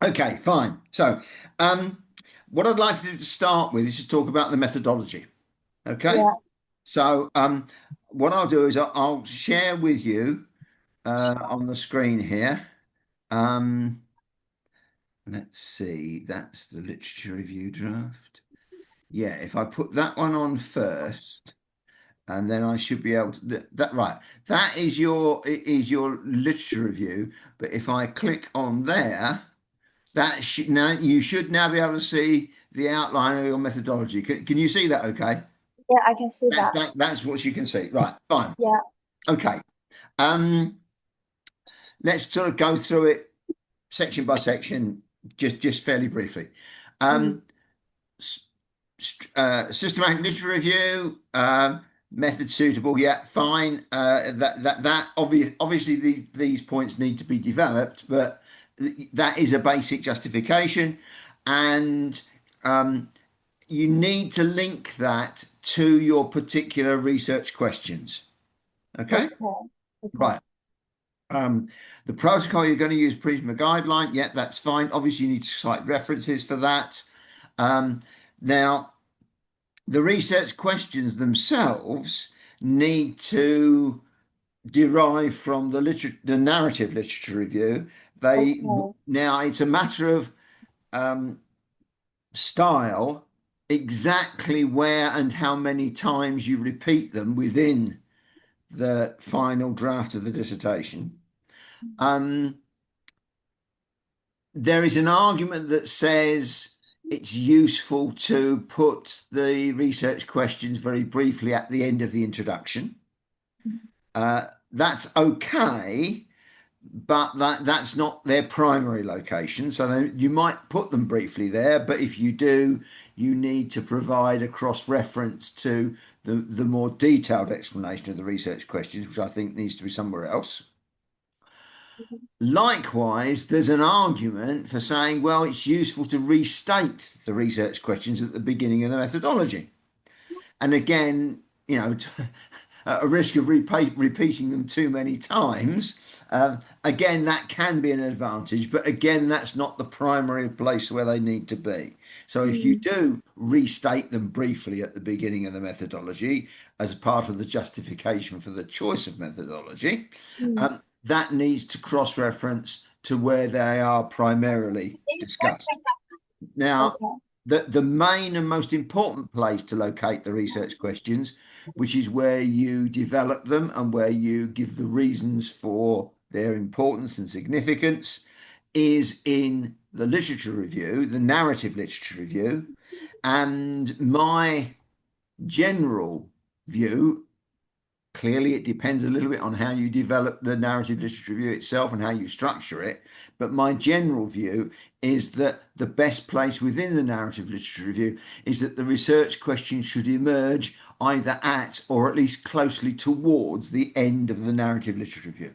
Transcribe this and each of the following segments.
Okay, fine. So, what I'd like to do to start with is to talk about the methodology. Okay. Yeah. So, what I'll do is I'll share with you on the screen here. Um, let's see, that's the literature review draft. Yeah, if I put that one on first, and then I should be able to that right. That is your literature review. But if I click on there. That should now you should now be able to see the outline of your methodology. Can you see that? Okay, Yeah, I can see that's that. that's what you can see. Right, fine. Yeah. Okay. Um, let's sort of go through it section by section, just fairly briefly. Mm. Um, systematic literature review, method suitable. Yeah, fine. Obviously these points need to be developed, but that is a basic justification, and um, you need to link that to your particular research questions. Okay, Okay. Okay. right. Um, the protocol you're going to use Prisma guideline. Yeah, that's fine. Obviously, you need to cite references for that. Um, now, the research questions themselves need to derive from the narrative literature review. They Okay. now it's a matter of um, style, exactly where and how many times you repeat them within the final draft of the dissertation. Um, there is an argument that says it's useful to put the research questions very briefly at the end of the introduction. That's okay, but that's not their primary location. So you might put them briefly there, but if you do, you need to provide a cross-reference to the more detailed explanation of the research questions, which I think needs to be somewhere else. Likewise, there's an argument for saying, well, it's useful to restate the research questions at the beginning of the methodology. And again, at a risk of repeating them too many times, again, that can be an advantage. But again, that's not the primary place where they need to be. So if you Mm. do restate them briefly at the beginning of the methodology as part of the justification for the choice of methodology, Mm. that needs to cross-reference to where they are primarily discussed. Now, Okay. the main and most important place to locate the research questions, which is where you develop them and where you give the reasons for their importance and significance, is in the literature review, the narrative literature review. And my general view, clearly, it depends a little bit on how you develop the narrative literature review itself and how you structure it. But my general view is that the best place within the narrative literature review is that the research questions should emerge either at or at least closely towards the end of the narrative literature review.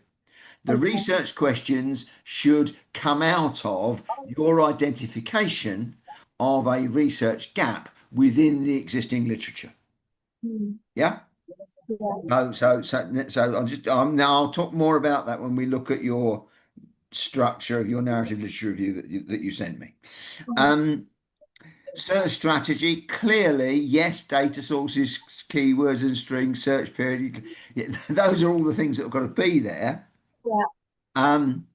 The Okay. research questions should come out of your identification of a research gap within the existing literature. Mm. Yeah. Yeah. So now I'll talk more about that when we look at your structure of your narrative literature review that you sent me. Mm. Um, Search strategy, clearly, yes, data sources, keywords and strings, search period, yeah, those are all the things that have got to be there. Yeah. Um,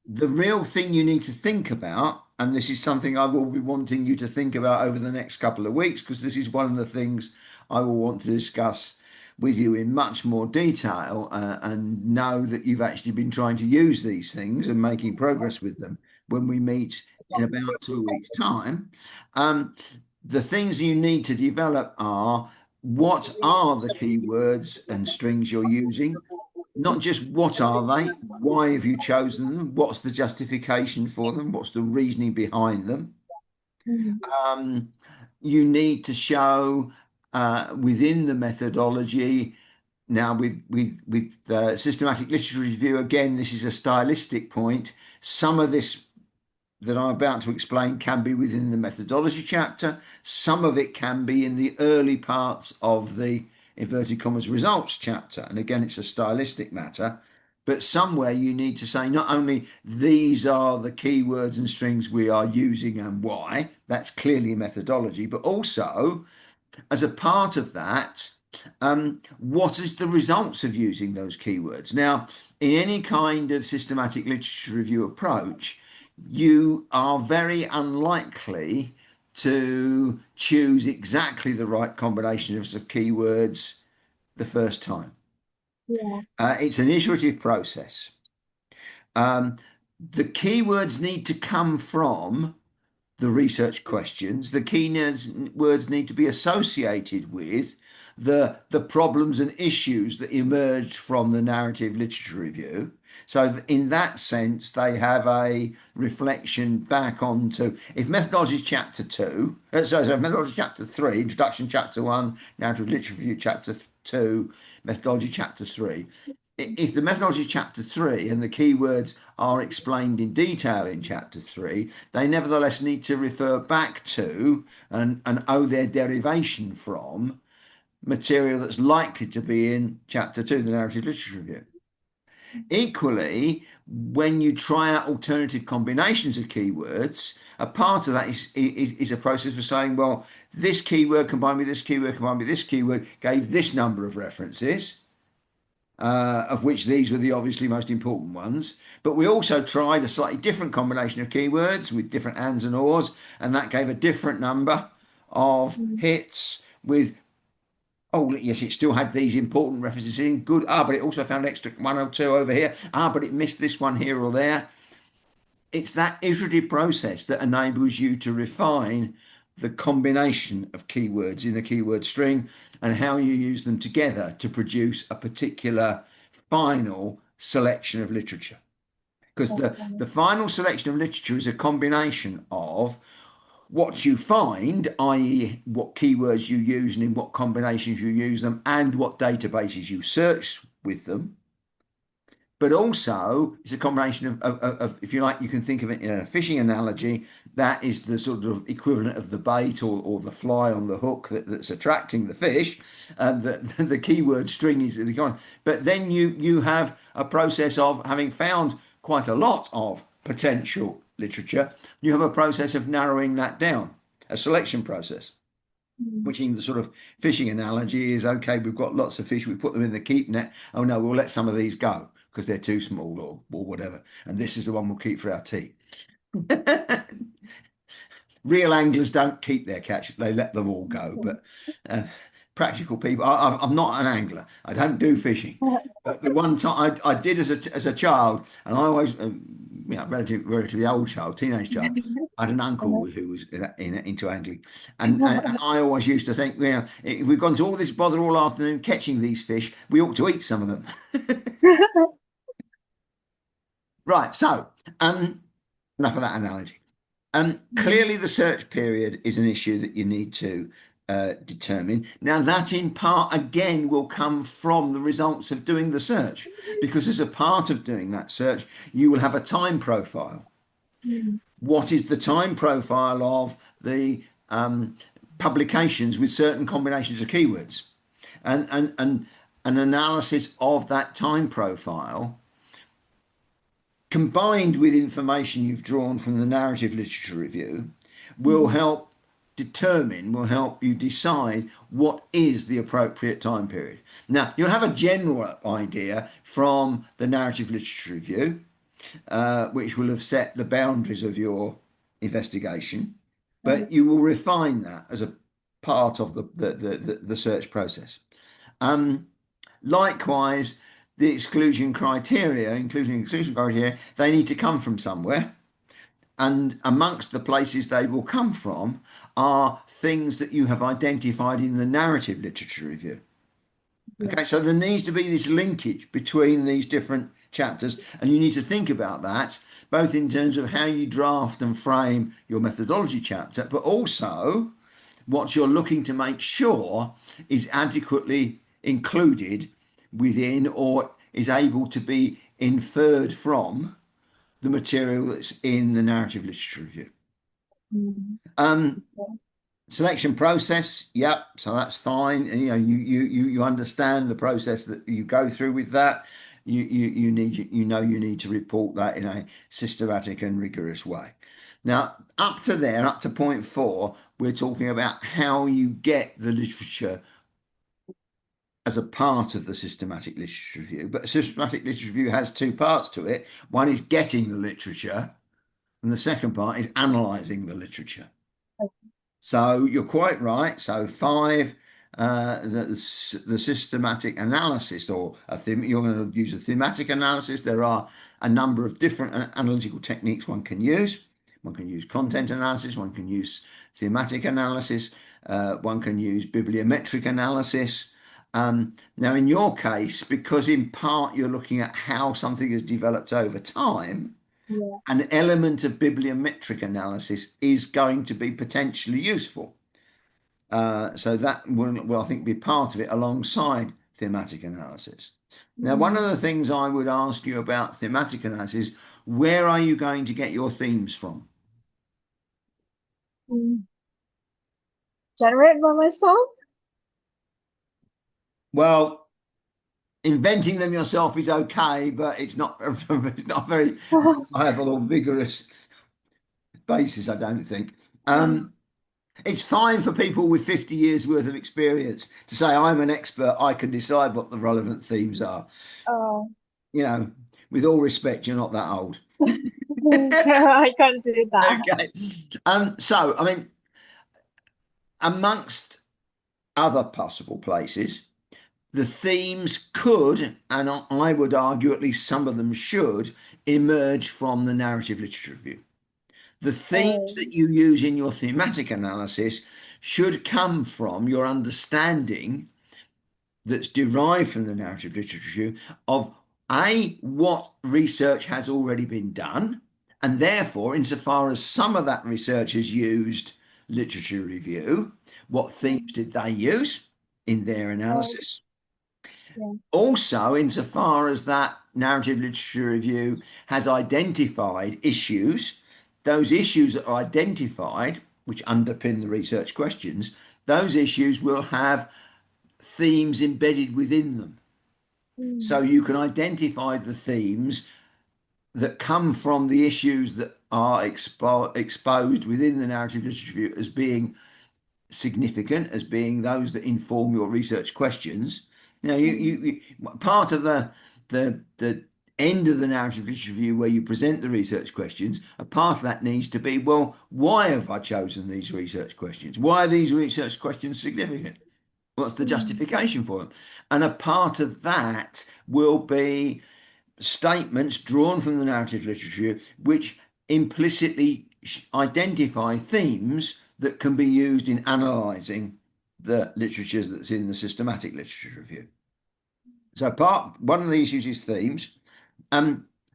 the real thing you need to think about, and this is something I will be wanting you to think about over the next couple of weeks, because this is one of the things I will want to discuss with you in much more detail, and know that you've actually been trying to use these things and making progress with them when we meet in about 2 weeks' time. Um, the things you need to develop are, what are the keywords and strings you're using? Not just what are they, why have you chosen them, what's the justification for them, what's the reasoning behind them. Mm. Um, you need to show within the methodology. Now, with systematic literature review, again, this is a stylistic point. Some of this that I'm about to explain can be within the methodology chapter. Some of it can be in the early parts of the inverted commas results chapter. And again, it's a stylistic matter. But somewhere you need to say not only these are the keywords and strings we are using and why, that's clearly a methodology, but also as a part of that, what is the results of using those keywords? Now, in any kind of systematic literature review approach, you are very unlikely to choose exactly the right combinations of keywords the first time. Yeah. It's an iterative process. The keywords need to come from the research questions. The keywords need to be associated with the problems and issues that emerged from the narrative literature review. So in that sense, they have a reflection back onto, if methodology is chapter 2, sorry, methodology chapter 3, introduction chapter 1, narrative literature review chapter 2, methodology chapter 3. If the methodology is chapter 3 and the keywords are explained in detail in chapter 3, they nevertheless need to refer back to and owe their derivation from material that's likely to be in chapter 2, the narrative literature review. Equally, when you try out alternative combinations of keywords, a part of that is a process for saying, well, this keyword combined with this keyword combined with this keyword gave this number of references, of which these were the obviously most important ones. But we also tried a slightly different combination of keywords with different ands and ors, and that gave a different number of hits with, oh, yes, it still had these important references in. Good. But it also found extra one or two over here. But it missed this one here or there. It's that iterative process that enables you to refine the combination of keywords in a keyword string and how you use them together to produce a particular final selection of literature. Because the final selection of literature is a combination of what you find, i.e., what keywords you use and in what combinations you use them, and what databases you search with them. But also, it's a combination of, if you like, you can think of it in a fishing analogy, that is the sort of equivalent of the bait or the fly on the hook that's attracting the fish. And the keyword string is the kind. But then you have a process of having found quite a lot of potential literature. You have a process of narrowing that down, a selection process, which in the sort of fishing analogy is, okay, we've got lots of fish, we put them in the keep net. Oh no, we'll let some of these go because they're too small or whatever. And this is the one we'll keep for our tea. Real anglers don't keep their catch, they let them all go. But practical people, I'm not an angler. I don't do fishing. But the one time I did as a child, and I always, relatively old child, teenage child, I had an uncle who was into angling. And I always used to think, if we've gone to all this bother all afternoon catching these fish, we ought to eat some of them. Right, so enough of that analogy. Clearly, the search period is an issue that you need to determine. Now, that in part, again, will come from the results of doing the search, because as a part of doing that search, you will have a time profile. What is the time profile of the publications with certain combinations of keywords? And an analysis of that time profile combined with information you've drawn from the narrative literature review will help you decide what is the appropriate time period. Now, you'll have a general idea from the narrative literature review, which will have set the boundaries of your investigation, but you will refine that as a part of the search process. Likewise, the inclusion criteria, they need to come from somewhere. And amongst the places they will come from are things that you have identified in the narrative literature review. Okay, so there needs to be this linkage between these different chapters, and you need to think about that, both in terms of how you draft and frame your methodology chapter, but also what you're looking to make sure is adequately included within or is able to be inferred from the material that's in the narrative literature review. Selection process, so that's fine. And, you understand the process that you go through with that. you need to report that in a systematic and rigorous way. Now, up to point 4, we're talking about how you get the literature as a part of the systematic literature review. But a systematic literature review has 2 parts to it. One is getting the literature, and the second part is analysing the literature. So you're quite right. So 5, the systematic analysis, or you're going to use a thematic analysis. There are a number of different analytical techniques one can use. One can use content analysis. One can use thematic analysis. One can use bibliometric analysis. Now, in your case, because in part you're looking at how something has developed over time, Yeah. an element of bibliometric analysis is going to be potentially useful. So that will, I think, be part of it alongside thematic analysis. Now, one of the things I would ask you about thematic analysis, where are you going to get your themes from? Generate by myself? Well, inventing them yourself is okay, but it's not it's not very viable or vigorous basis, I don't think. It's fine for people with 50 years worth of experience to say, I'm an expert, I can decide what the relevant themes are. Oh. You know, with all respect, you're not that old. I can't do that. Okay. So, I mean, amongst other possible places, the themes could, and I would argue at least some of them should, emerge from the narrative literature review. The themes that you use in your thematic analysis should come from your understanding that's derived from the narrative literature review of what research has already been done, and therefore, insofar as some of that research has used literature review, what themes did they use in their analysis? Yeah. Also, insofar as that narrative literature review has identified issues, those issues that are identified, which underpin the research questions, those issues will have themes embedded within them. So you can identify the themes that come from the issues that are exposed within the narrative literature review as being significant, as being those that inform your research questions. You part of the end of the narrative literature review where you present the research questions, a part of that needs to be, well, why have I chosen these research questions? Why are these research questions significant? What's the justification for them? And a part of that will be statements drawn from the narrative literature which implicitly identify themes that can be used in analysing the literature that's in the systematic literature review. So one of the issues is themes.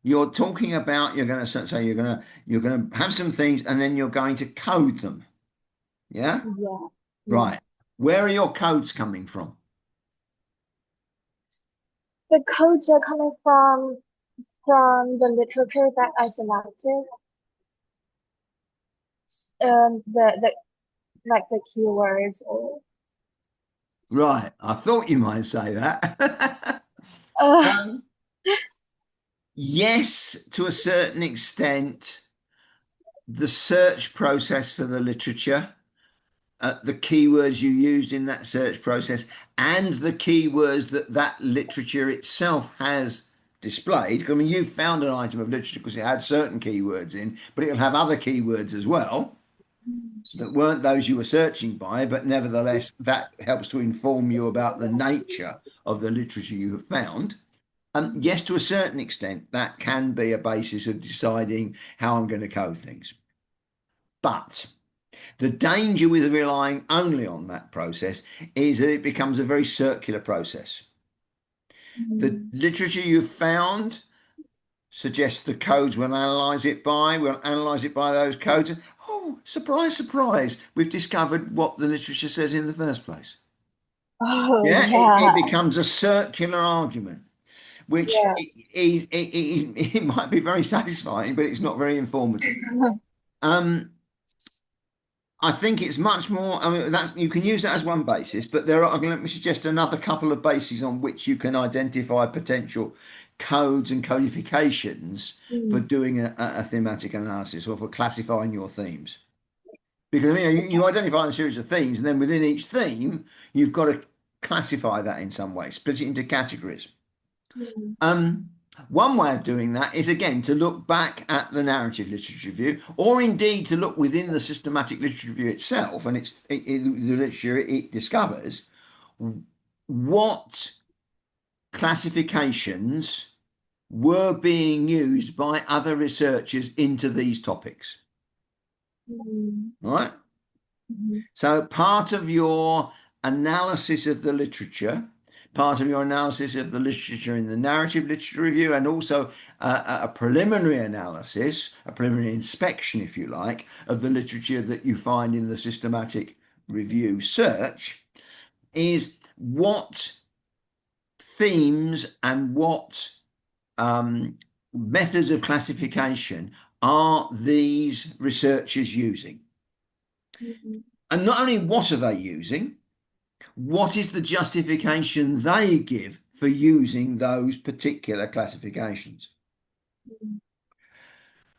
You're talking about you're going to have some themes and then you're going to code them. Yeah? Yeah. Right. Where are your codes coming from? The codes are coming from the literature that I selected. The like the keywords or Right. I thought you might say that. uh, Yes, to a certain extent, the search process for the literature, the keywords you used in that search process, and the keywords that literature itself has displayed. I mean, you found an item of literature because it had certain keywords in, but it'll have other keywords as well that weren't those you were searching by, but nevertheless, that helps to inform you about the nature of the literature you have found. Yes, to a certain extent, that can be a basis of deciding how I'm going to code things. But the danger with relying only on that process is that it becomes a very circular process. The literature you've found suggests the codes we'll analyze it by. We'll analyze it by those codes. Oh, surprise, surprise. We've discovered what the literature says in the first place. Yeah, it becomes a circular argument, which it might be very satisfying, but it's not very informative. I think it's much more. I mean, you can use that as one basis, but let me suggest another couple of bases on which you can identify potential codes and codifications for doing a thematic analysis or for classifying your themes. Because I mean, you identify a series of themes, and then within each theme, you've got to classify that in some way, split it into categories. One way of doing that is, again, to look back at the narrative literature review, or indeed to look within the systematic literature review itself and the literature it discovers, what classifications were being used by other researchers into these topics. All right? So part of your analysis of the literature, part of your analysis of the literature in the narrative literature review, and also a preliminary analysis, a preliminary inspection, if you like, of the literature that you find in the systematic review search, is what themes and what methods of classification are these researchers using? And not only what are they using, what is the justification they give for using those particular classifications?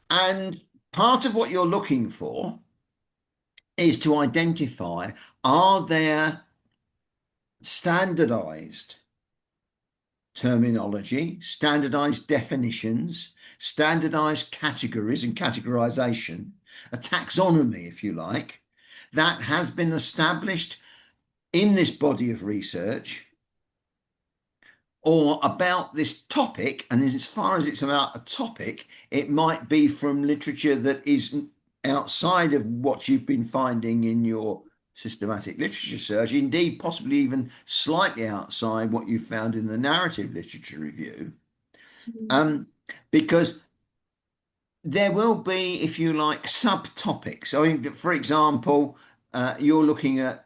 And part of what you're looking for is to identify, are there standardized terminology, standardized definitions, standardized categories and categorization, a taxonomy, if you like, that has been established in this body of research or about this topic. And as far as it's about a topic, it might be from literature that is outside of what you've been finding in your systematic literature search, indeed possibly even slightly outside what you found in the narrative literature review, because there will be, if you like, subtopics. I mean, for example, you're looking at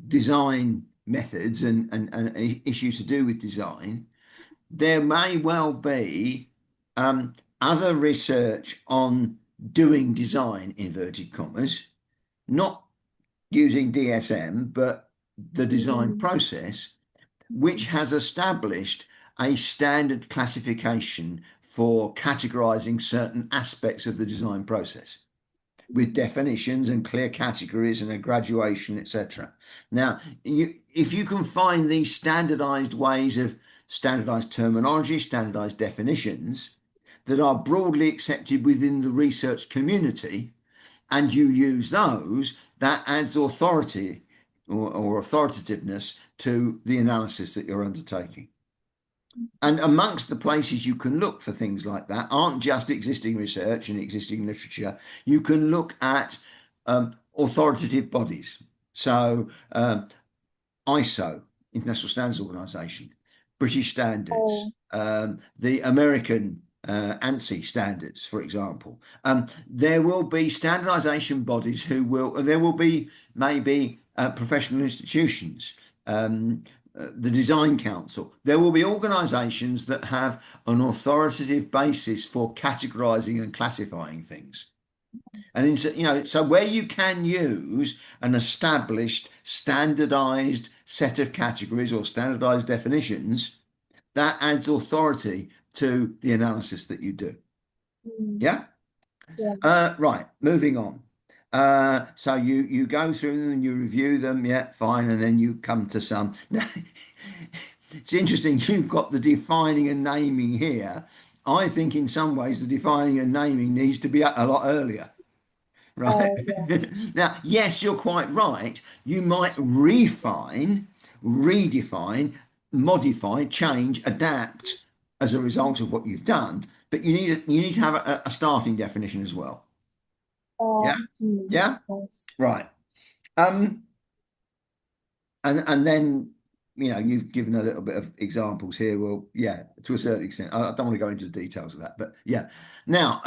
design methods and issues to do with design. There may well be other research on doing design, inverted commas, not using DSM, but the design process, which has established a standard classification for categorizing certain aspects of the design process with definitions and clear categories and a graduation, etc. Now, if you can find these standardized ways of standardized terminology, standardized definitions that are broadly accepted within the research community, and you use those, that adds authority or authoritativeness to the analysis that you're undertaking. And amongst the places you can look for things like that aren't just existing research and existing literature. You can look at authoritative bodies. So ISO, International Standards Organization, British standards, the American ANSI standards, for example. There will be standardization bodies there will be maybe professional institutions, the Design Council. There will be organizations that have an authoritative basis for categorizing and classifying things. And so where you can use an established standardized set of categories or standardized definitions, that adds authority to the analysis that you do. Yeah? Right, moving on. So you go through them and you review them, yeah, fine, and then you come to some. It's interesting, you've got the defining and naming here. I think in some ways the defining and naming needs to be a lot earlier. Right. Now, yes, you're quite right. You might refine, redefine, modify, change, adapt as a result of what you've done, but you need to have a starting definition as well. Yeah. Yeah. Right. And then you've given a little bit of examples here. Well, yeah, to a certain extent. I don't want to go into the details of that, but yeah. Now,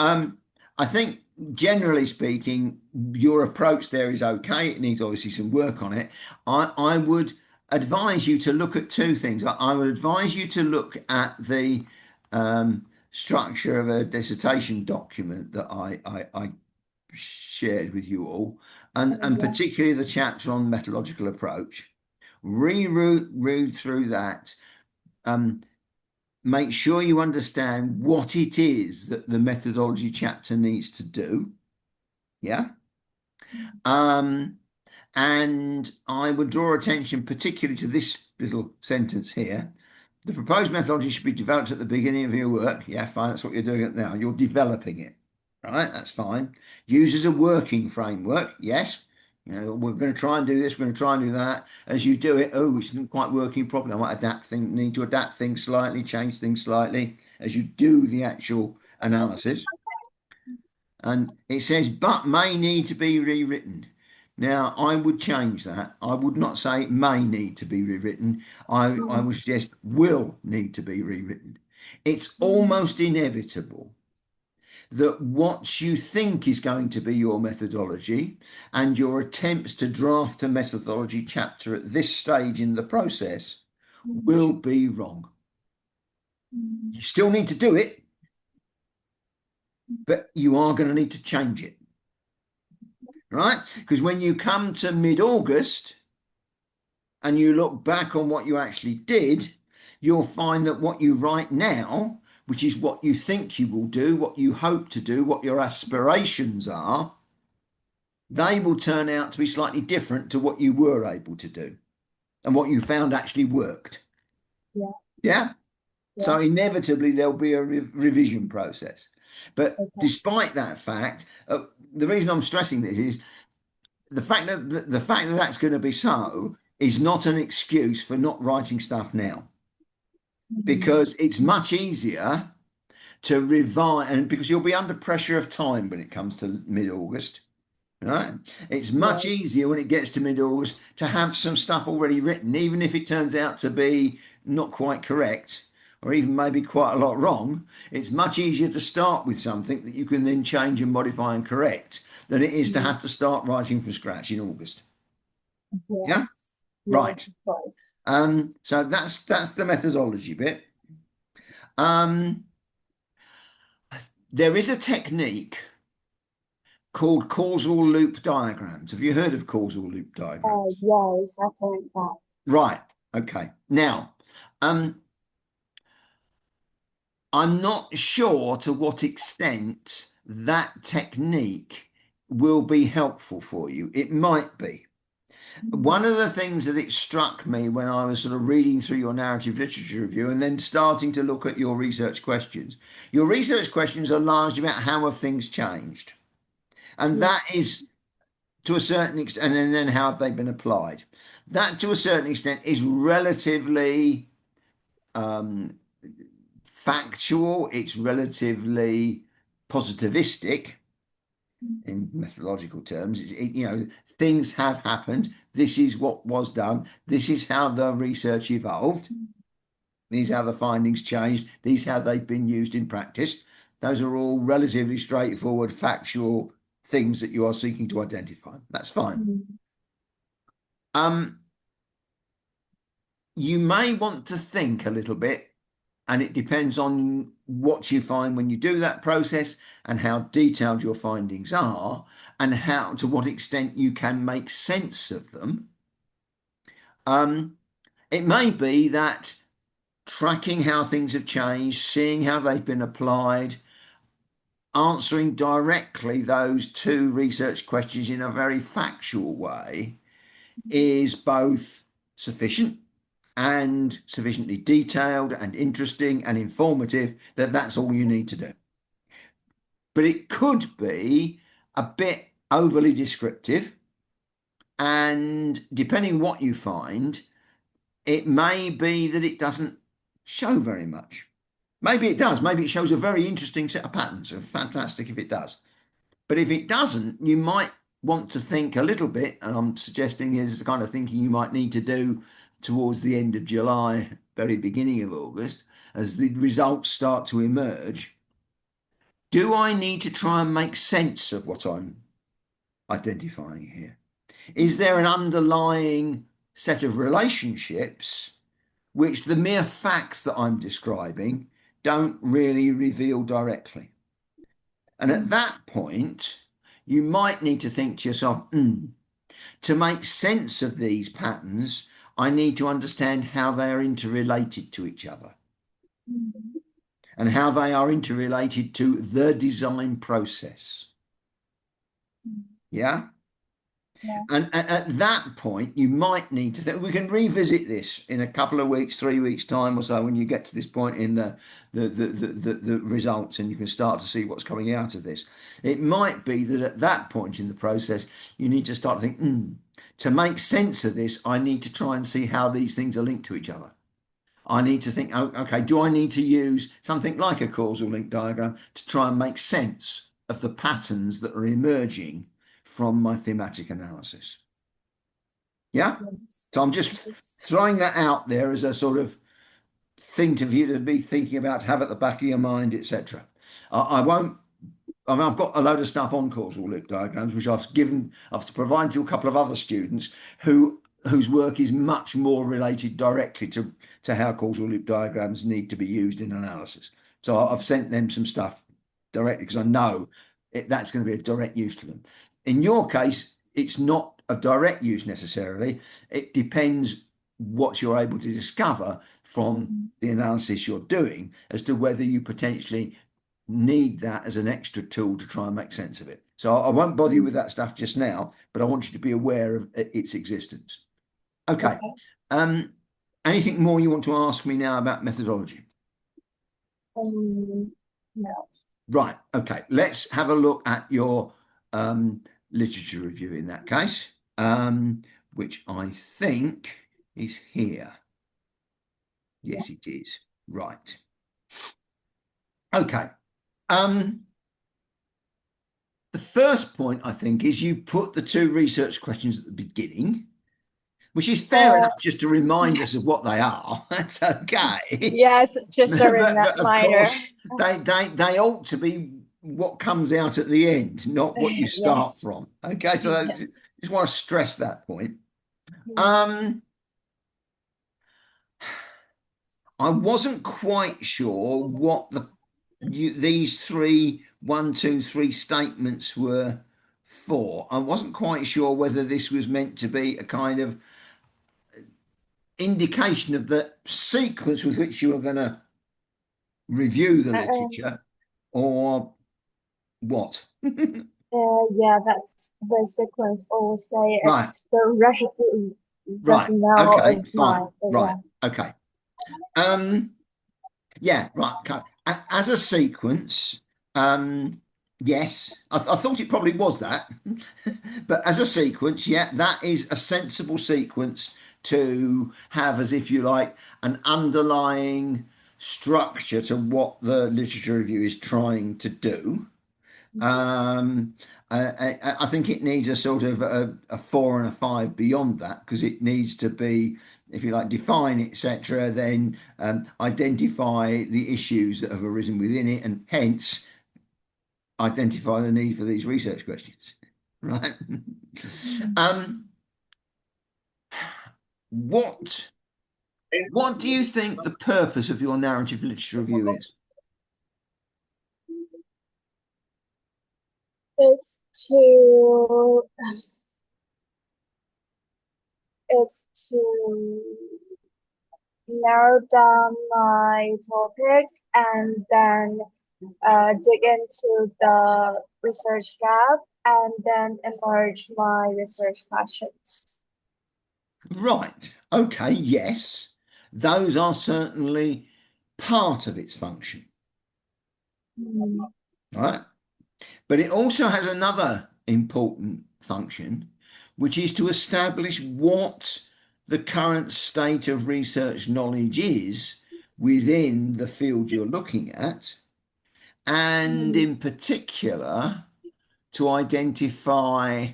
I think generally speaking, your approach there is okay. It needs obviously some work on it. I would advise you to look at two things. I would advise you to look at the structure of a dissertation document that I shared with you all, and particularly the chapter on methodological approach. Read through that. make sure you understand what it is that the methodology chapter needs to do. Yeah. And I would draw attention particularly to this little sentence here. The proposed methodology should be developed at the beginning of your work. Yeah, fine. That's what you're doing it now. You're developing it. Right? That's fine. Use as a working framework. Yes. We're going to try and do this. We're going to try and do that. As you do it, oh, it's not quite working properly. I might need to adapt things slightly, change things slightly as you do the actual analysis. And it says, but may need to be rewritten. Now, I would change that. I would not say may need to be rewritten. I would suggest will need to be rewritten. It's almost inevitable that what you think is going to be your methodology and your attempts to draft a methodology chapter at this stage in the process will be wrong. You still need to do it, but you are going to need to change it. Right? Because when you come to mid-August and you look back on what you actually did, you'll find that what you write now, which is what you think you will do, what you hope to do, what your aspirations are, they will turn out to be slightly different to what you were able to do and what you found actually worked. Yeah. Yeah? So inevitably there'll be a revision process. But despite that fact, the reason I'm stressing this is the fact that that's going to be so is not an excuse for not writing stuff now, because it's much easier to revise, and because you'll be under pressure of time when it comes to mid-August. Right? It's much easier when it gets to mid-August to have some stuff already written, even if it turns out to be not quite correct, or even maybe quite a lot wrong. It's much easier to start with something that you can then change and modify and correct than it is to have to start writing from scratch in August. Yeah? Right. So that's the methodology bit. There is a technique called causal loop diagrams. Have you heard of causal loop diagrams? Yes, I've heard that. Right. Okay. Now, I'm not sure to what extent that technique will be helpful for you. It might be. One of the things that it struck me when I was sort of reading through your narrative literature review and then starting to look at your research questions are largely about how have things changed. And that is to a certain extent, and then how have they been applied? That to a certain extent is relatively factual, it's relatively positivistic in methodological terms. Things have happened. This is what was done. This is how the research evolved. These are how the findings changed. These are how they've been used in practice. Those are all relatively straightforward, factual things that you are seeking to identify. That's fine. You may want to think a little bit, and it depends on what you find when you do that process and how detailed your findings are and to what extent you can make sense of them. It may be that tracking how things have changed, seeing how they've been applied, answering directly those two research questions in a very factual way is both sufficient and sufficiently detailed and interesting and informative that that's all you need to do. But it could be a bit overly descriptive, and depending what you find, it may be that it doesn't show very much. Maybe it does. Maybe it shows a very interesting set of patterns. Fantastic if it does. But if it doesn't, you might want to think a little bit, and I'm suggesting is the kind of thinking you might need to do towards the end of July, very beginning of August, as the results start to emerge. Do I need to try and make sense of what I'm identifying here? Is there an underlying set of relationships which the mere facts that I'm describing don't really reveal directly? And at that point, you might need to think to yourself, to make sense of these patterns, I need to understand how they are interrelated to each other. Mm. and how they are interrelated to the design process. Mm. Yeah. Yeah. And at that point, you might need to think, we can revisit this in a couple of weeks, 3 weeks time or so, when you get to this point in the results and you can start to see what's coming out of this. It might be that at that point in the process, you need to start thinking, to make sense of this, I need to try and see how these things are linked to each other. I need to think, oh, okay, do I need to use something like a causal link diagram to try and make sense of the patterns that are emerging from my thematic analysis? Yeah. Yes. So I'm just Yes. throwing that out there as a sort of thing to you to be thinking about, have at the back of your mind, etc. I won't. I mean, I've got a load of stuff on causal loop diagrams, which I've provided to a couple of other students whose work is much more related directly to how causal loop diagrams need to be used in analysis. So I've sent them some stuff directly because I know that's going to be a direct use to them. In your case, it's not a direct use necessarily. It depends what you're able to discover from Mm. the analysis you're doing as to whether you potentially need that as an extra tool to try and make sense of it. So I won't bother you with that stuff just now, but I want you to be aware of its existence. Okay. Okay. Um, anything more you want to ask me now about methodology? No. Right. Okay. Let's have a look at your literature review in that case, which I think is here. Yes, Yes. it is. Right. Okay. Um, the first point, I think, is you put the two research questions at the beginning, which is fair Uh, enough just to remind us of what they are. That's okay. yes, just a But of reminder. course, they ought to be what comes out at the end, not what you start Yes. from. Okay, so I Yeah. just want to stress that point. Mm. Um, I wasn't quite sure what these three, 1, 2, 3 statements were for. I wasn't quite sure whether this was meant to be a kind of indication of the sequence with which you were going to review the Um, literature or what. yeah, that's the sequence. Or say Right, it's the right, rationale okay, of fine, mine. right, Yeah. okay. Um, yeah, right. Okay. As a sequence, yes, I thought it probably was that, but as a sequence, yeah, that is a sensible sequence to have, as if you like, an underlying structure to what the literature review is trying to do. Um, I think it needs a sort of a 4 and a 5 beyond that because it needs to be, if you like, define, etc., then identify the issues that have arisen within it and hence identify the need for these research questions. Right. Mm. um, what what do you think the purpose of your narrative literature review is? It's to it's to narrow down my topic and then dig into the research gap and then emerge my research questions. Right. Okay. Yes. Those are certainly part of its function. Mm. Right. But it also has another important function, which is to establish what the current state of research knowledge is within the field you're looking at, and Mm. in particular, to identify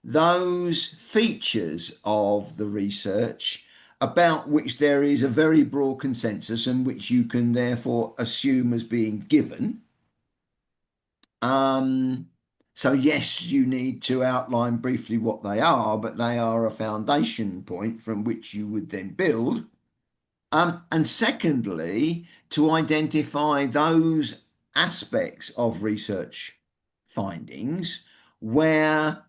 those features of the research about which there is a very broad consensus and which you can therefore assume as being given. Um, so yes, you need to outline briefly what they are, but they are a foundation point from which you would then build. And secondly, to identify those aspects of research findings where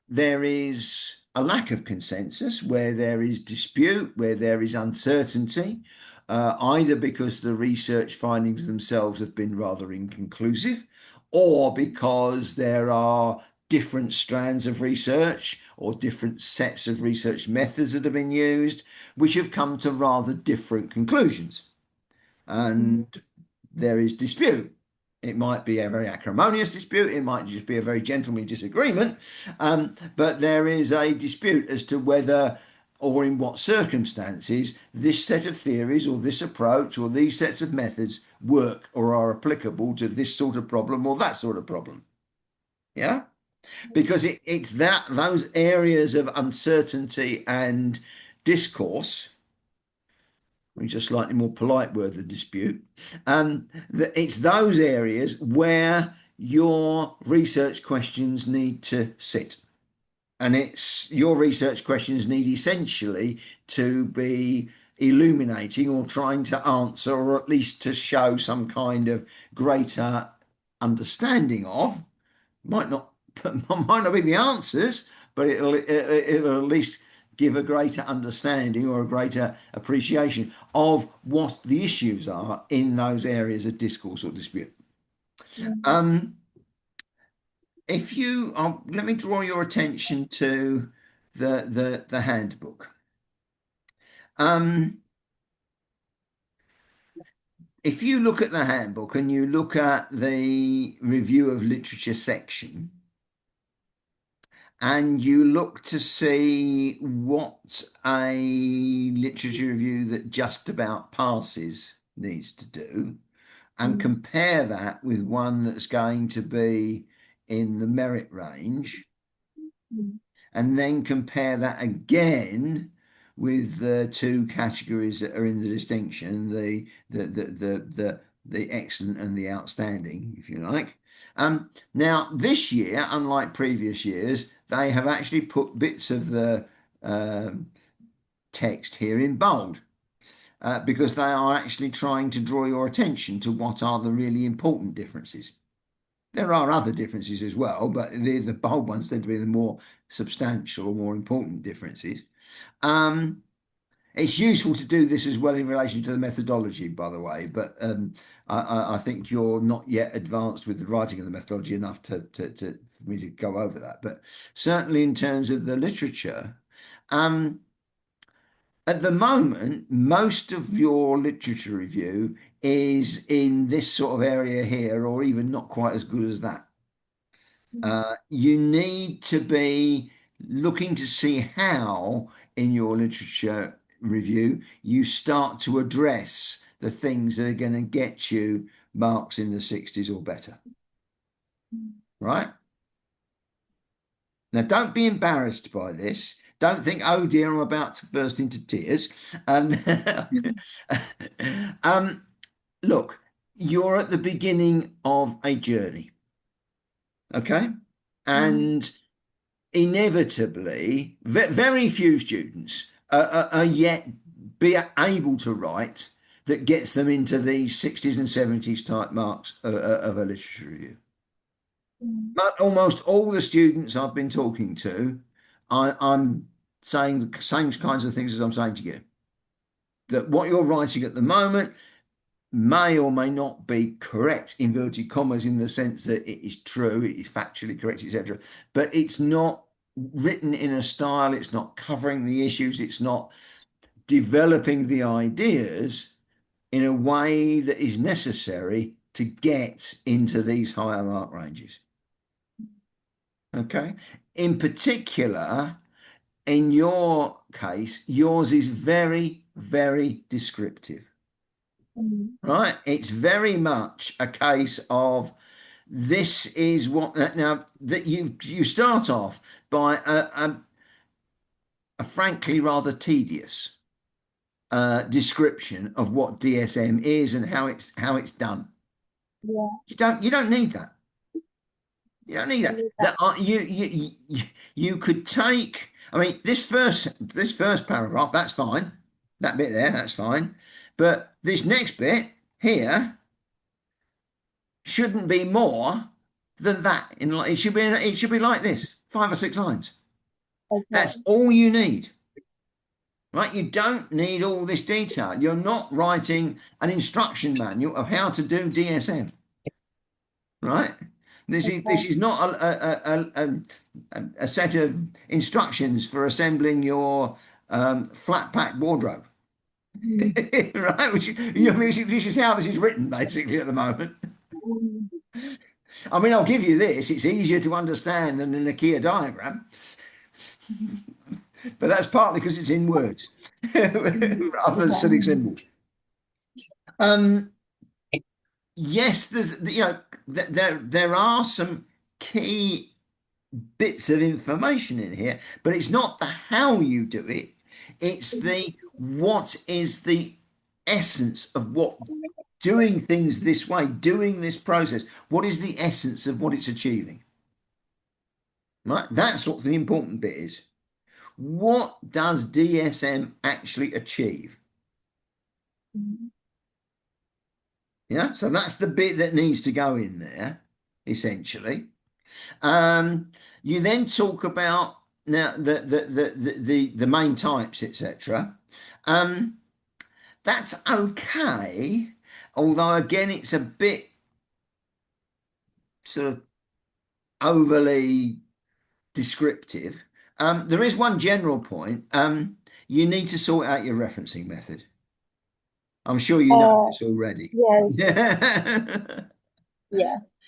there is a lack of consensus, where there is dispute, where there is uncertainty, either because the research findings themselves have been rather inconclusive, or because there are different strands of research or different sets of research methods that have been used, which have come to rather different conclusions. And there is dispute. It might be a very acrimonious dispute. It might just be a very gentlemanly disagreement. But there is a dispute as to whether or in what circumstances this set of theories or this approach or these sets of methods work or are applicable to this sort of problem or that sort of problem. Yeah? Because it's those areas of uncertainty and discourse, which is a slightly more polite word than dispute, it's those areas where your research questions need to sit. And it's your research questions need essentially to be illuminating or trying to answer, or at least to show some kind of greater understanding of. Might not be the answers, but it'll at least give a greater understanding or a greater appreciation of what the issues are in those areas of discourse or dispute. If you let me draw your attention to the handbook. If you look at the handbook and you look at the review of literature section, and you look to see what a literature review that just about passes needs to do, and compare that with one that's going to be in the merit range, and then compare that again with the two categories that are in the distinction, the excellent and the outstanding, if you like. Now, this year, unlike previous years, they have actually put bits of the text here in bold. Because they are actually trying to draw your attention to what are the really important differences. There are other differences as well, but the bold ones tend to be the more substantial or more important differences. It's useful to do this as well in relation to the methodology, by the way, but I think you're not yet advanced with the writing of the methodology enough for me to go over that. But certainly in terms of the literature, at the moment, most of your literature review is in this sort of area here, or even not quite as good as that. You need to be looking to see how, in your literature review, you start to address the things that are going to get you marks in the 60s or better. Right? Now, don't be embarrassed by this. Don't think, oh dear, I'm about to burst into tears. Look, you're at the beginning of a journey. Okay? And inevitably, very few students are yet be able to write that gets them into these 60s and 70s type marks of a literature review. But almost all the students I've been talking to, I'm saying the same kinds of things as I'm saying to you. That what you're writing at the moment may or may not be correct, inverted commas, in the sense that it is true, it is factually correct, etc. But it's not written in a style, it's not covering the issues, it's not developing the ideas in a way that is necessary to get into these higher mark ranges. Okay? In particular, in your case, yours is very, very descriptive. Right? It's very much a case of this is what now that you start off by a frankly rather tedious description of what DSM is and how it's done. Yeah. You don't need that. You don't need that. You could take. I mean, this first paragraph, that's fine. That bit there, that's fine. But this next bit here shouldn't be more than that. It should be like this, 5 or 6 lines. Okay. That's all you need. right? You don't need all this detail. You're not writing an instruction manual of how to do DSM, right? This Okay. is not a set of instructions for assembling your flat pack wardrobe, Mm. right? I mean, this is how this is written basically at the moment. Mm. I mean, I'll give you this. It's easier to understand than an IKEA diagram, but that's partly because it's in words Mm. rather than civic Okay. symbols. Um, yes, there are some key bits of information in here, but it's not the how you do it. It's the what is the essence of what doing things this way, doing this process. What is the essence of what it's achieving? Right? That's what the important bit is. What does DSM actually achieve? Mm. Yeah, so that's the bit that needs to go in there, essentially. You then talk about now the main types, etc. Um, that's okay, although again it's a bit sort of overly descriptive. There is one general point. You need to sort out your referencing method. I'm sure you know Uh, this already. yes.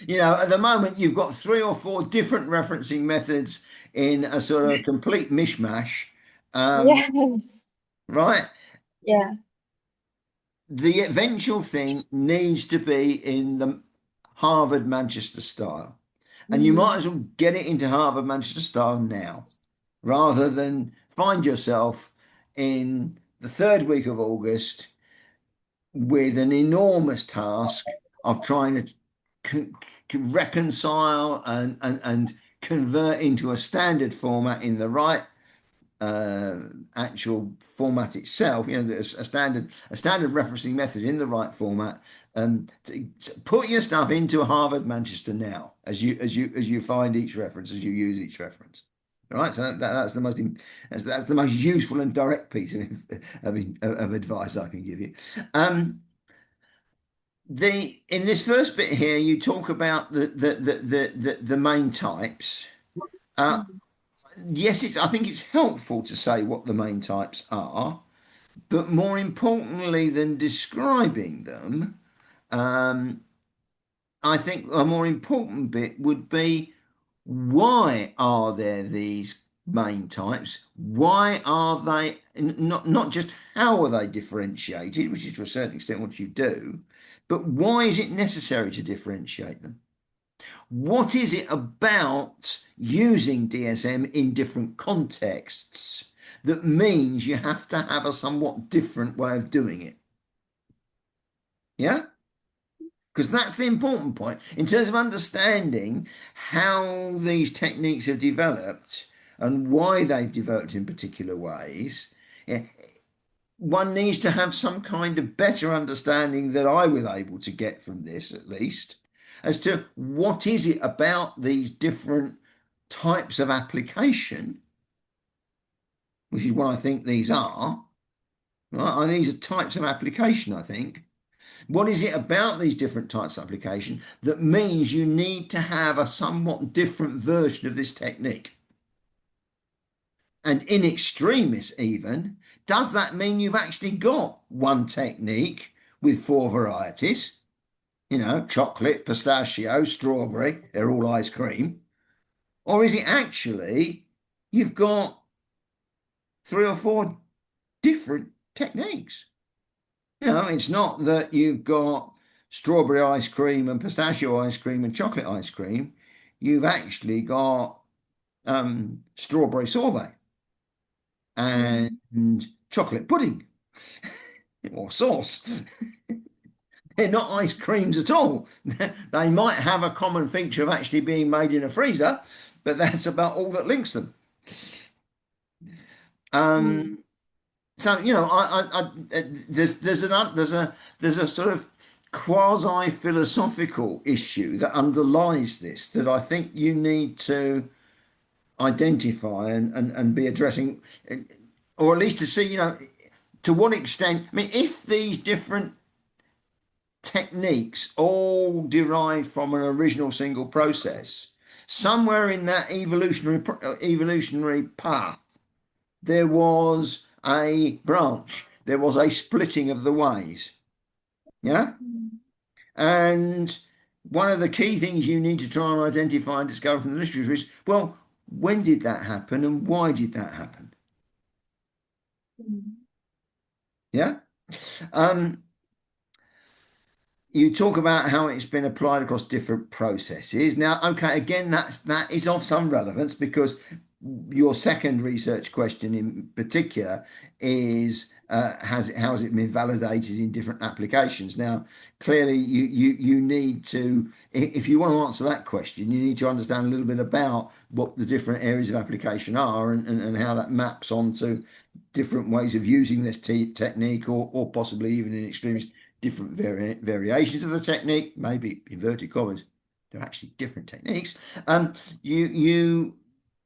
Yeah. At the moment, you've got 3 or 4 different referencing methods in a sort of complete mishmash, um, Yes. right? Yeah. The eventual thing needs to be in the Harvard Manchester style. And you might Mm. as well get it into Harvard Manchester style now, rather than find yourself in the third week of August with an enormous task of trying to reconcile and convert into a standard format in the right uh, actual format itself. There's a standard referencing method in the right format. To put your stuff into Harvard Manchester now, as you find each reference, as you use each reference. All right, so that's the most useful and direct piece of advice I can give you. Um, in this first bit here, you talk about the main types. Uh, Mm. yes, I think it's helpful to say what the main types are, but more importantly than describing them, um, I think a more important bit would be, why are there these main types? Why are they not just how are they differentiated, which is to a certain extent what you do, but why is it necessary to differentiate them? What is it about using DSM in different contexts that means you have to have a somewhat different way of doing it? Yeah? Because that's the important point. In terms of understanding how these techniques have developed and why they've developed in particular ways, yeah, one needs to have some kind of better understanding that I was able to get from this, at least, as to what is it about these different types of application, which is what I think these are. Right? And these are types of application, I think. What is it about these different types of application that means you need to have a somewhat different version of this technique? And in extremis, even, does that mean you've actually got one technique with 4 varieties? Chocolate, pistachio, strawberry, they're all ice cream. Or is it actually you've got 3 or 4 different techniques? It's not that you've got strawberry ice cream and pistachio ice cream and chocolate ice cream. You've actually got strawberry sorbet and Mm. chocolate pudding or sauce. They're not ice creams at all. They might have a common feature of actually being made in a freezer, but that's about all that links them. Mm. Um, so there's a sort of quasi philosophical issue that underlies this that I think you need to identify and be addressing. or at least to see, to what extent. I mean, if these different techniques all derived from an original single process, somewhere in that evolutionary path, there was a branch, there was a splitting of the ways. Yeah. And one of the key things you need to try and identify and discover from the literature is, well, when did that happen and why did that happen? Yeah. Um, you talk about how it's been applied across different processes. Now, okay, again, that is of some relevance because your second research question in particular is how has it been validated in different applications? Now, clearly, you need to, if you want to answer that question, you need to understand a little bit about what the different areas of application are and how that maps onto different ways of using this technique or possibly even in extremely different variations of the technique, maybe inverted commas, they're actually different techniques. You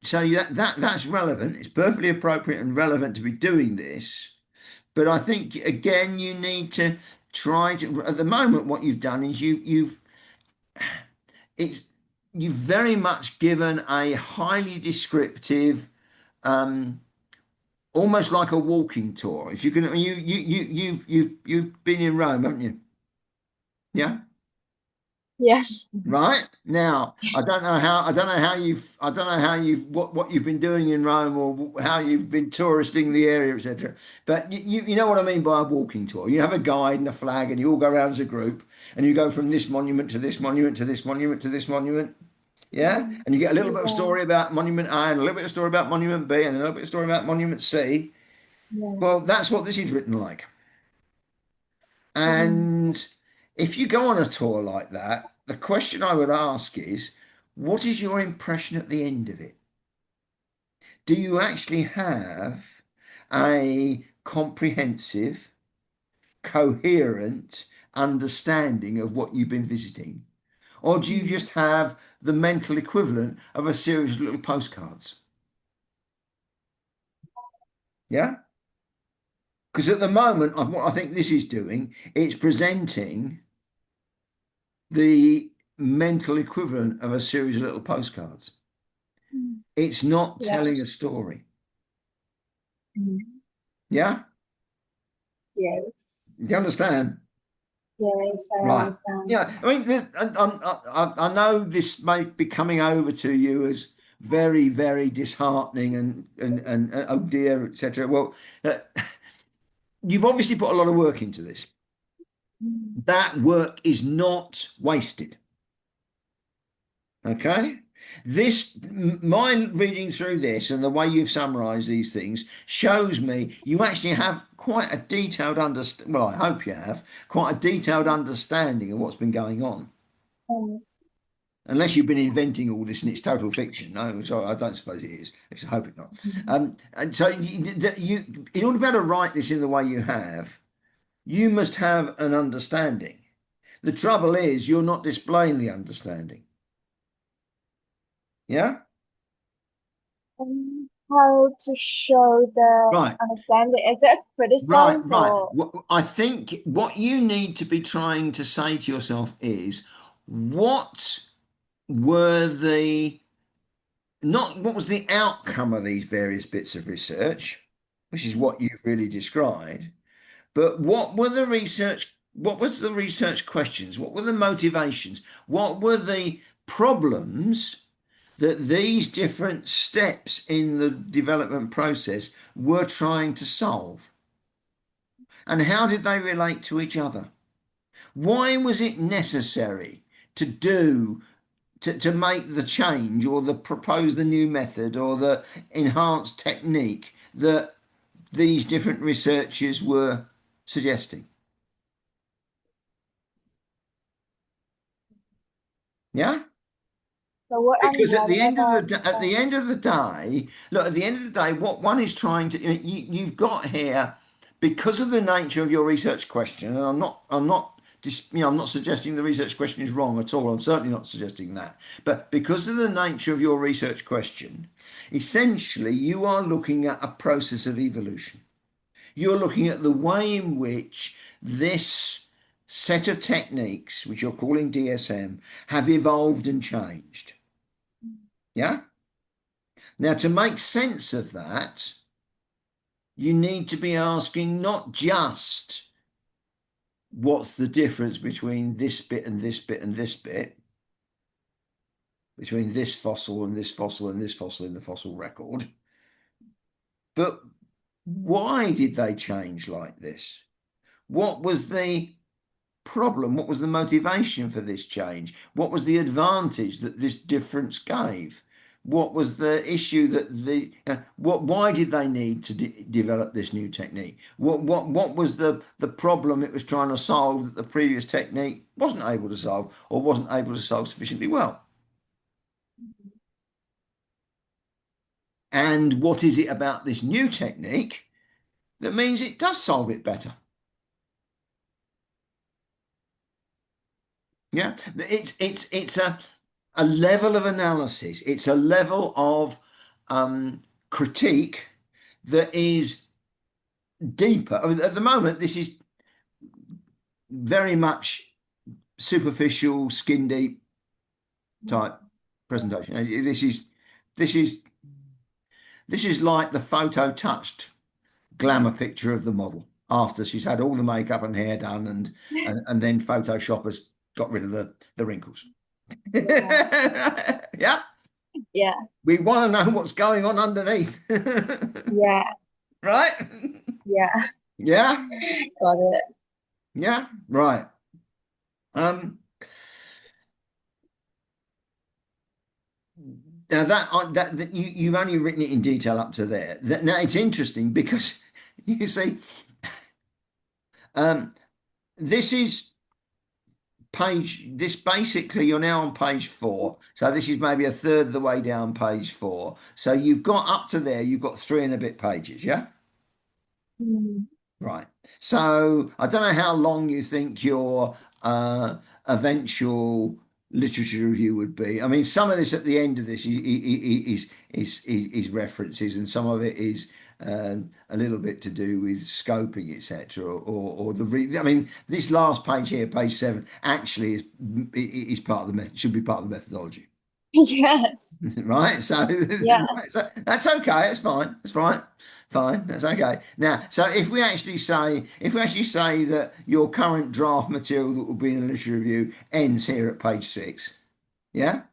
so that's relevant. It's perfectly appropriate and relevant to be doing this. But I think again, you need to try to. At the moment, what you've done is it's you've very much given a highly descriptive, almost like a walking tour. If you can, you've been in Rome, haven't you? Yeah. Yeah. Right now, I don't know how you've what you've been doing in Rome or how you've been touristing the area, etc. But you know what I mean by a walking tour. You have a guide and a flag, and you all go around as a group, and you go from this monument to this monument to this monument to this monument. Yeah, and you get a little bit of Yeah. story about Monument A, and a little bit of story about Monument B, and a little bit of story about Monument C. Yeah. Well, that's what this is written like. Mm. And if you go on a tour like that, the question I would ask is, what is your impression at the end of it? Do you actually have a comprehensive, coherent understanding of what you've been visiting? Or do you just have the mental equivalent of a series of little postcards? Yeah? Because at the moment, what I think this is doing, it's presenting the mental equivalent of a series of little postcards. It's not Yeah. telling a story. Mm. Yeah? Yes. Do you understand? Yes, I Right. understand. Yeah. I mean, I know this may be coming over to you as very, very disheartening and oh dear, etc. Well, uh, you've obviously put a lot of work into this. Mm. That work is not wasted. Okay. My reading through this and the way you've summarized these things shows me you actually have quite a detailed well, I hope you have quite a detailed understanding of what's been going on. Um, Unless you've been inventing all this and it's total fiction. No, sorry, I don't suppose it is. I hope it not. And so in order to be able to write this in the way you have, you must have an understanding. The trouble is you're not displaying the understanding. Yeah? how to show the Right. understanding? Is it Right, criticize right. or I think what you need to be trying to say to yourself is what were the not what was the outcome of these various bits of research, which is what you've really described, but what was the research questions? What were the motivations? What were the problems that these different steps in the development process were trying to solve? And how did they relate to each other? Why was it necessary to to make the change or the propose the new method or the enhanced technique that these different researchers were suggesting? Yeah? so what are the Because relevant at the end of the day, look, at the end of the day, what one is trying to you've got here, because of the nature of your research question, and I'm not I'm not suggesting the research question is wrong at all. I'm certainly not suggesting that. But because of the nature of your research question, essentially you are looking at a process of evolution. You're looking at the way in which this set of techniques, which you're calling DSM, have evolved and changed. Yeah? Now, to make sense of that, you need to be asking not just what's the difference between this bit and this bit and this bit, between this fossil and this fossil and this fossil in the fossil record, but why did they change like this? What was the problem? What was the motivation for this change? What was the advantage that this difference gave? What was the issue that why did they need to develop this new technique? What was the problem it was trying to solve that the previous technique wasn't able to solve or wasn't able to solve sufficiently well? And what is it about this new technique that means it does solve it better? Yeah, it's a level of analysis. It's a level of critique that is deeper. I mean, at the moment, this is very much superficial, skin deep type presentation. This is like the photo touched glamour picture of the model after she's had all the makeup and hair done, and then Photoshop has got rid of the wrinkles. Yeah. Yeah. We want to know what's going on underneath. Yeah. Right? Yeah. Yeah. Got it. Yeah. Right. Now that you've only written it in detail up to there. Now it's interesting because you see, this is this basically you're now on page 4. So this is maybe a third of the way down page 4. So you've got up to there, you've got 3 and a bit pages, yeah? Mm. Right. So I don't know how long you think your eventual literature review would be. I mean, some of this at the end of this is references, and some of it is a little bit to do with scoping, etc. Or I mean, this last page here, page 7, actually is part of the method. Should be part of the methodology. Yes. Right. So, Yeah. so that's okay. It's fine. It's fine. Fine. That's okay. Now, so if we actually say that your current draft material that will be in a literature review ends here at page 6, yeah,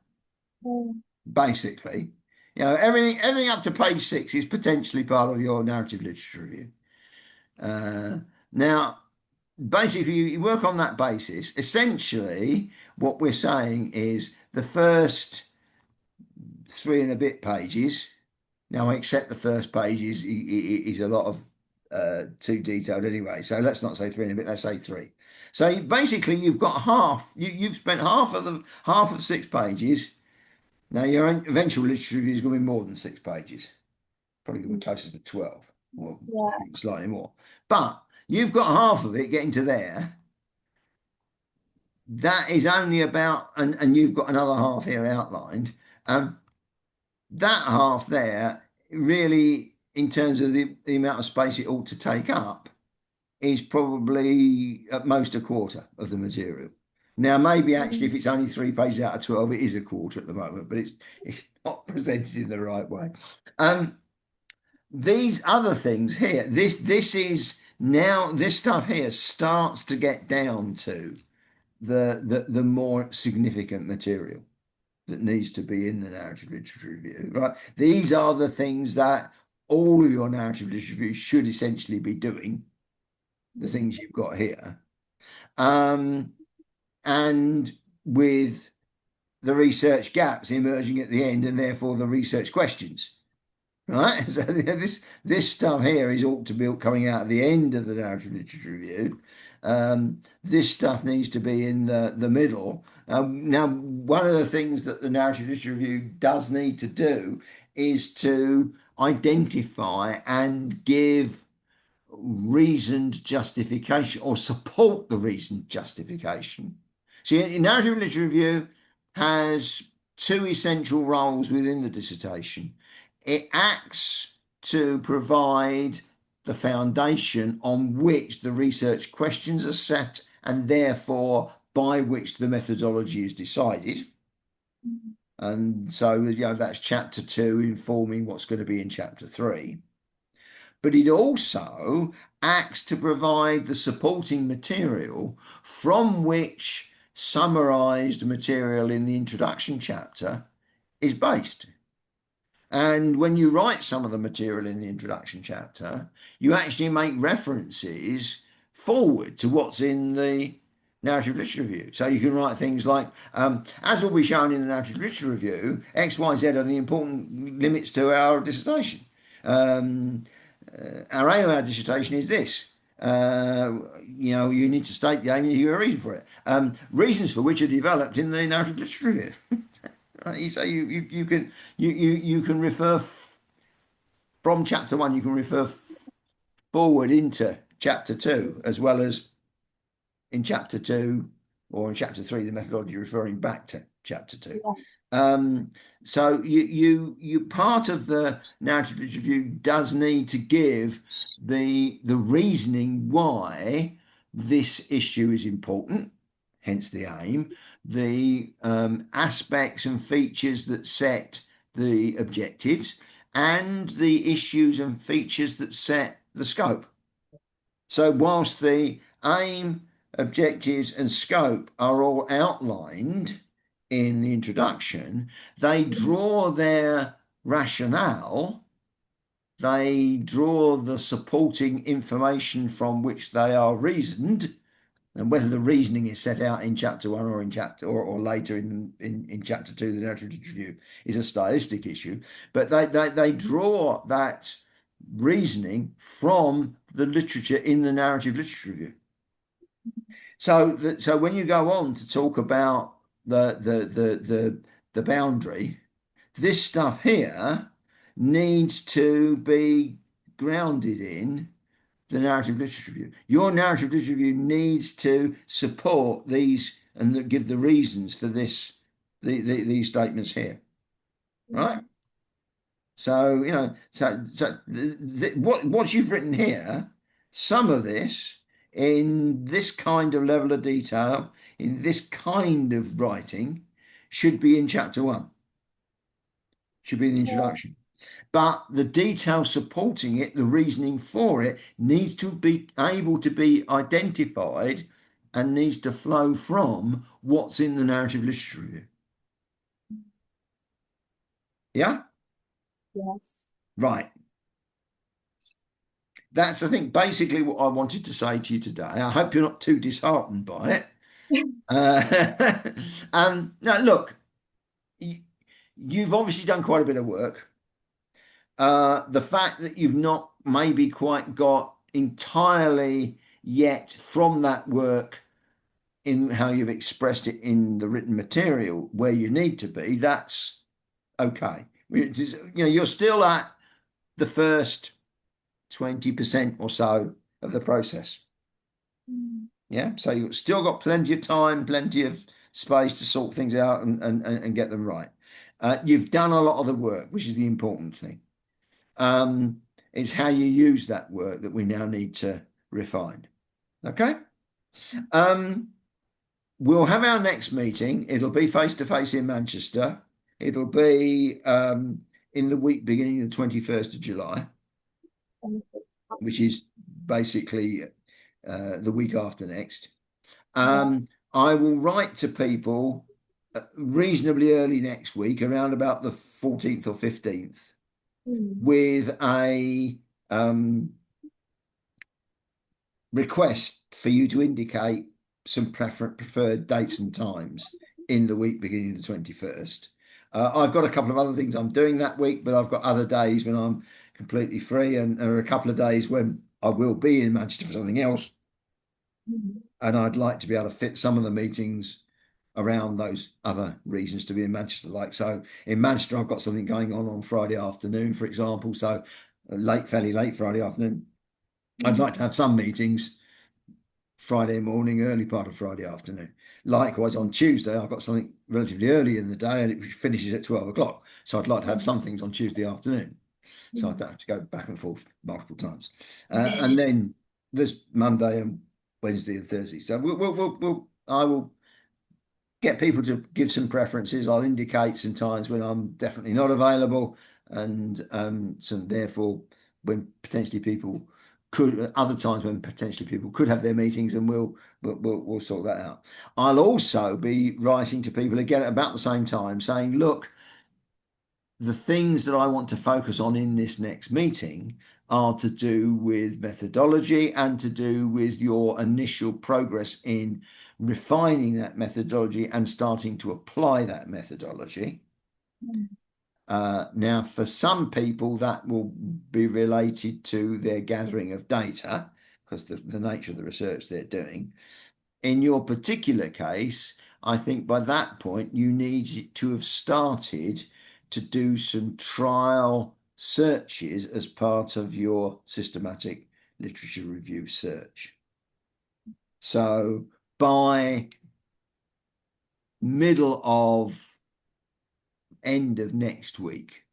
basically, everything up to page 6 is potentially part of your narrative literature review. Now, basically, you work on that basis. Essentially, what we're saying is the first 3 and a bit pages. Now, I accept the first page is a lot of too detailed anyway. So let's not say 3 and a bit. Let's say 3. So basically, you've got half. You've spent half of 6 pages. Now, your eventual literature review is going to be more than 6 pages. Probably going to be closer to 12, or slightly more. But you've got half of it getting to there. That is only about, and you've got another half here outlined. That half there, really, in terms of the amount of space it ought to take up, is probably at most a quarter of the material. Now, maybe actually, if it's only 3 pages out of 12, it is a quarter at the moment, but it's not presented in the right way. These other things here, this is now, this stuff here starts to get down to the more significant material that needs to be in the narrative literature review, right? These are the things that all of your narrative literature reviews should essentially be doing, the things you've got here. And with the research gaps emerging at the end, and therefore the research questions, right? So this stuff here is ought to be coming out at the end of the narrative literature review. This stuff needs to be in the middle. Now, one of the things that the narrative literature review does need to do is to identify and give reasoned justification or support the reasoned justification. See, narrative literature review has two essential roles within the dissertation. It acts to provide the foundation on which the research questions are set and therefore by which the methodology is decided. And so, that's chapter 2 informing what's going to be in chapter 3. But it also acts to provide the supporting material from which summarized material in the introduction chapter is based. And when you write some of the material in the introduction chapter, you actually make references forward to what's in the narrative literature review. So you can write things like, as will be shown in the narrative literature review, X, Y, Z are the important limits to our dissertation. Our aim of our dissertation is this. You need to state the aim and your reason for it. Reasons for which are developed in the narrative literature review. Right? So you can refer from chapter 1. You can refer forward into chapter 2, as well as in chapter 2 or in chapter 3, the methodology referring back to chapter 2. Yeah. So you part of the narrative literature review does need to give the reasoning why this issue is important, hence the aim, the aspects and features that set the objectives, and the issues and features that set the scope. So whilst the aim, objectives, and scope are all outlined in the introduction, they draw their rationale, they draw the supporting information from which they are reasoned, and whether the reasoning is set out in chapter 1 or in chapter or later in chapter 2, the narrative literature review, is a stylistic issue. But they draw that reasoning from the literature in the narrative literature review. So when you go on to talk about the boundary, this stuff here needs to be grounded in the narrative literature review. Your narrative literature review needs to support these and give the reasons for these statements here, right? So what you've written here, some of this in this kind of level of detail, in this kind of writing, should be in chapter 1, should be in the introduction. But the detail supporting it, the reasoning for it, needs to be able to be identified and needs to flow from what's in the narrative literature review. Yeah? Yes. Right. That's, I think, basically what I wanted to say to you today. I hope you're not too disheartened by it. Now, look, you've obviously done quite a bit of work. The fact that you've not maybe quite got entirely yet from that work in how you've expressed it in the written material where you need to be, that's okay. You're still at the first 20% or so of the process. Yeah, so you've still got plenty of time, plenty of space to sort things out and get them right. You've done a lot of the work, which is the important thing. It's how you use that work that we now need to refine. Okay. We'll have our next meeting. It'll be face-to-face in Manchester. It'll be in the week beginning the 21st of July, which is basically the week after next. I will write to people reasonably early next week, around about the 14th or 15th, with a request for you to indicate some preferred dates and times in the week beginning the 21st. I've got a couple of other things I'm doing that week, but I've got other days when I'm completely free, and there are a couple of days when I will be in Manchester for something else. And I'd like to be able to fit some of the meetings around those other reasons to be in Manchester. Like, so in Manchester, I've got something going on Friday afternoon, for example. So fairly late Friday afternoon. I'd like to have some meetings Friday morning, early part of Friday afternoon. Likewise, on Tuesday, I've got something relatively early in the day and it finishes at 12 o'clock. So I'd like to have some things on Tuesday afternoon. So I don't have to go back and forth multiple times. And then there's Monday and Wednesday and Thursday. So I will get people to give some preferences. I'll indicate some times when I'm definitely not available, and some therefore when potentially people could, other times when potentially people could have their meetings, and we'll sort that out. I'll also be writing to people again at about the same time saying, look, the things that I want to focus on in this next meeting are to do with methodology and to do with your initial progress in refining that methodology and starting to apply that methodology. Now, for some people, that will be related to their gathering of data because the nature of the research they're doing. In your particular case, I think by that point, you need to have started to do some trial searches as part of your systematic literature review search. So by middle of end of next week,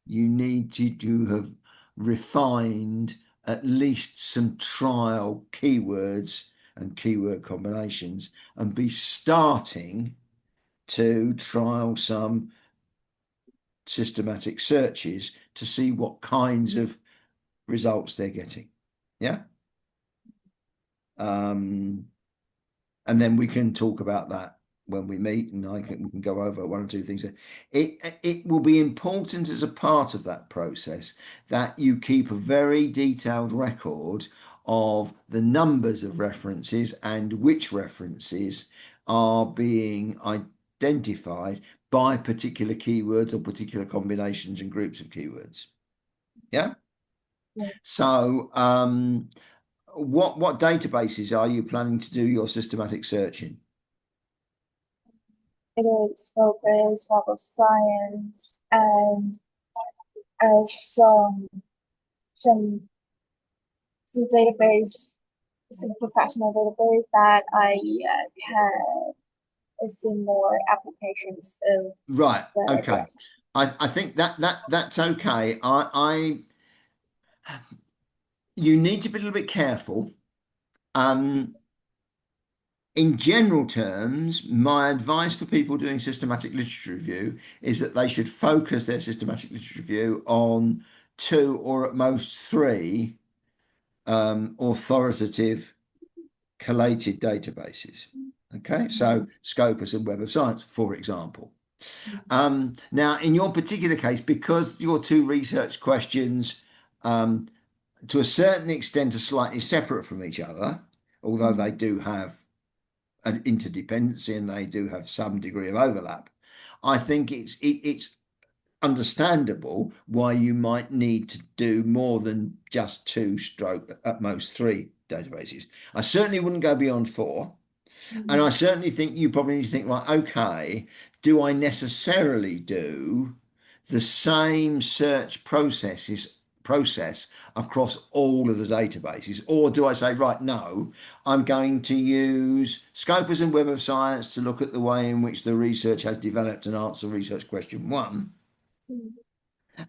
you need to have refined at least some trial keywords and keyword combinations and be starting to trial some systematic searches to see what kinds of results they're getting. Yeah. And then we can talk about that when we meet, and we can go over one or two things. It will be important as a part of that process that you keep a very detailed record of the numbers of references and which references are being identified by particular keywords or particular combinations and groups of keywords. Yeah. So what databases are you planning to do your systematic search in? It is Scopus, Web of Science, and some some database, some professional database that I can see more applications of Right. the Okay. address. I think that's okay. You need to be a little bit careful. In general terms, my advice for people doing systematic literature review is that they should focus their systematic literature review on 2 or at most 3 authoritative collated databases. Okay, so Scopus and Web of Science, for example. Now, in your particular case, because your 2 research questions, to a certain extent, are slightly separate from each other, although they do have an interdependency and they do have some degree of overlap, I think it's understandable why you might need to do more than just 2 stroke at most 3 databases. I certainly wouldn't go beyond 4. And I certainly think you probably need to think, right, okay, do I necessarily do the same search process across all of the databases? Or do I say, right, no, I'm going to use Scopus and Web of Science to look at the way in which the research has developed and answer research question 1.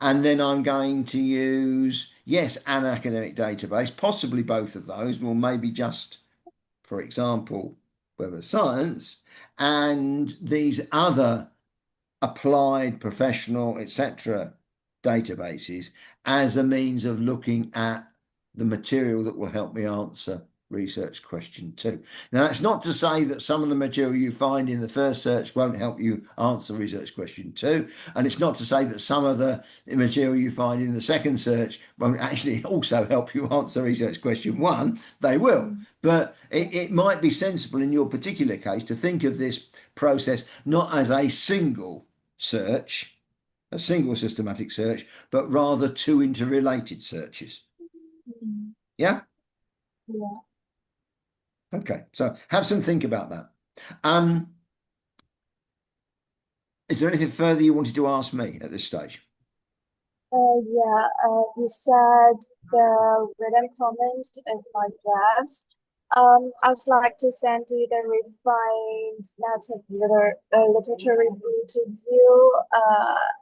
And then I'm going to use, yes, an academic database, possibly both of those, or maybe just, for example, Web of Science, and these other applied, professional, etc. databases as a means of looking at the material that will help me answer research question 2. Now, that's not to say that some of the material you find in the first search won't help you answer research question 2, and it's not to say that some of the material you find in the second search won't actually also help you answer research question 1. They will, but it might be sensible in your particular case to think of this process not as a single search, a single systematic search, but rather 2 interrelated searches. Yeah? Yeah. Okay, so have some think about that. Is there anything further you wanted to ask me at this stage? Yeah, you said the written comment is my draft. I would like to send you the refined literature review to you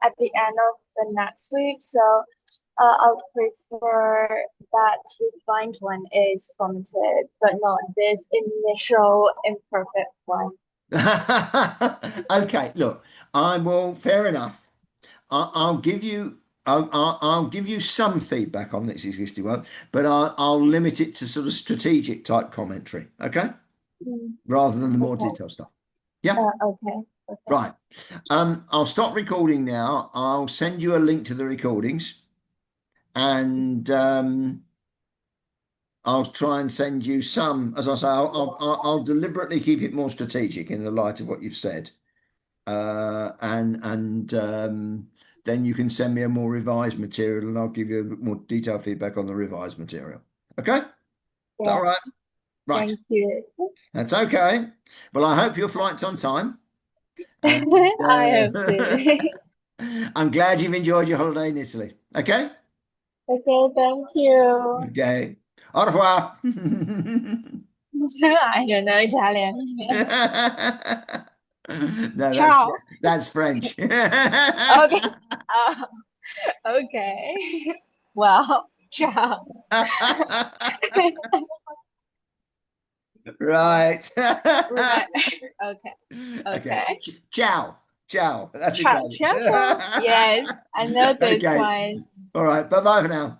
at the end of the next week. So I would prefer that refined one is formatted, but not this initial imperfect one. Okay, look, I will. Fair enough. I'll give you. I'll give you some feedback on this existing one, but I'll limit it to sort of strategic type commentary, okay, Mm, rather than the more okay. detailed stuff. Yeah, Okay. Okay. right. I'll stop recording now. I'll send you a link to the recordings, and I'll try and send you some. As I say, I'll deliberately keep it more strategic in the light of what you've said. And then you can send me a more revised material, and I'll give you a bit more detailed feedback on the revised material. Okay? Is that Yeah. all right? Right. Thank you. That's okay. Well, I hope your flight's on time, and I have to. I'm glad you've enjoyed your holiday in Italy. Okay? Okay, thank you. Okay. Au revoir. I don't know Italian. No, Ciao. that's French. Okay. Uh, okay. Well, ciao. Right. Right. Okay. Okay. Okay. Ciao. Ciao. That's Ciao, Italian. ciao, ciao. Yes, I know this Okay. one. All right. Bye bye for now.